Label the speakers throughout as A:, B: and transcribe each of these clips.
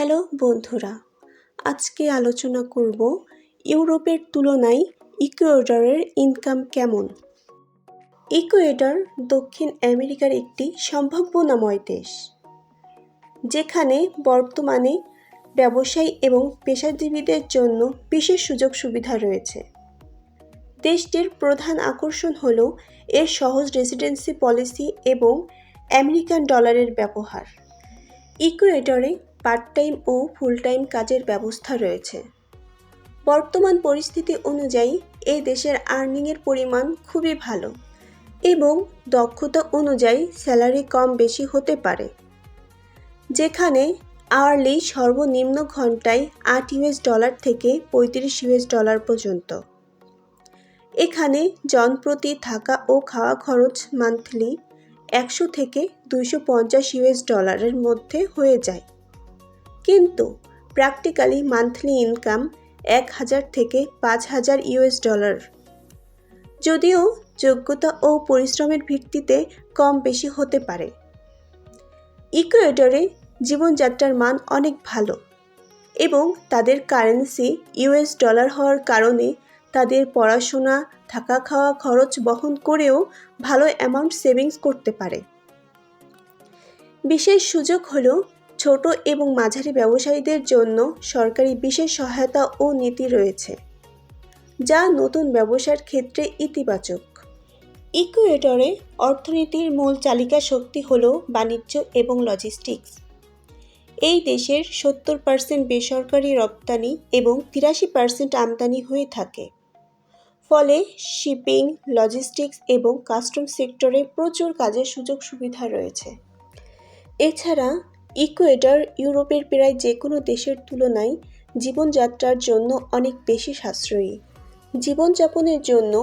A: Hello বন্ধুরা, আজকে আলোচনা করব ইউরোপের তুলনায় ইকুয়েডরের ইনকাম কেমন। ইকুয়েডর দক্ষিণ আমেরিকার একটি সম্ভাবনাময় দেশ, যেখানে বর্তমানে ব্যবসায়ী এবং পেশাজীবীদের জন্য বিশেষ সুযোগ সুবিধা রয়েছে। দেশটির প্রধান আকর্ষণ হল এর সহজ রেসিডেন্সি পলিসি এবং আমেরিকান ডলারের ব্যবহার। ইকুয়েডরে পার্ট টাইম ও ফুল টাইম কাজের ব্যবস্থা রয়েছে। বর্তমান পরিস্থিতি অনুযায়ী এই দেশের আর্নিংয়ের পরিমাণ খুবই ভালো এবং দক্ষতা অনুযায়ী স্যালারি কম বেশি হতে পারে, যেখানে আওয়ারলি সর্বনিম্ন ঘন্টায় $8 থেকে $35 পর্যন্ত। এখানে জনপ্রতি থাকা ও খাওয়া খরচ মান্থলি $100 থেকে $250 মধ্যে হয়ে যায়, কিন্তু প্র্যাকটিক্যালি মান্থলি ইনকাম $1000 থেকে $5000। যদিও যোগ্যতা ও পরিশ্রমের ভিত্তিতে কম বেশি হতে পারে। ইকুয়েডরে জীবনযাত্রার মান অনেক ভালো এবং তাদের কারেন্সি $ডলার হওয়ার কারণে তাদের পড়াশোনা, থাকা খাওয়া খরচ বহন করেও ভালো অ্যামাউন্ট সেভিংস করতে পারে। বিশেষ সুযোগ হলো ছোট এবং মাঝারি ব্যবসায়ীদের জন্য সরকারি বিশেষ সহায়তা ও নীতি রয়েছে, যা নতুন ব্যবসার ক্ষেত্রে ইতিবাচক। ইকুয়েডরে অর্থনীতির মূল চালিকা শক্তি হল বাণিজ্য এবং লজিস্টিক্স। এই দেশের 70% বেসরকারি রপ্তানি এবং 83% আমদানি হয়ে থাকে। ফলে শিপিং, লজিস্টিক্স এবং কাস্টম সেক্টরে প্রচুর কাজের সুযোগ সুবিধা রয়েছে। এছাড়া ইকুয়েডর ইউরোপের প্রায় যে কোনো দেশের তুলনায় জীবনযাত্রার জন্য অনেক বেশি সাশ্রয়ী। জীবনযাপনের জন্য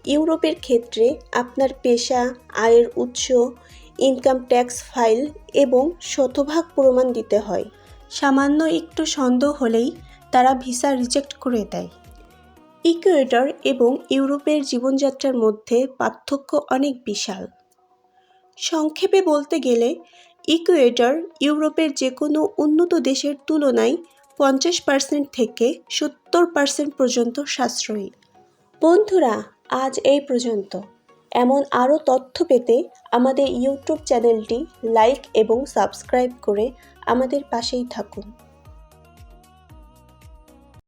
A: ইউরোপের ক্ষেত্রে আপনার পেশা, আয়ের উৎস, ইনকাম ট্যাক্স ফাইল এবং শতভাগ প্রমাণ দিতে হয়। সামান্য একটু সন্দেহ হলেই তারা ভিসা রিজেক্ট করে দেয়। ইকুয়েডর এবং ইউরোপের জীবনযাত্রার মধ্যে পার্থক্য অনেক বিশাল। সংক্ষেপে বলতে গেলে ইকুয়েডর ইউরোপের যে কোনো উন্নত দেশের তুলনায় 50% থেকে 70% পর্যন্ত সাশ্রয়ী। বন্ধুরা, আজ এই পর্যন্ত। এমন আরও তথ্য পেতে আমাদের ইউটিউব চ্যানেলটি লাইক এবং সাবস্ক্রাইব করে আমাদের পাশেই থাকুন।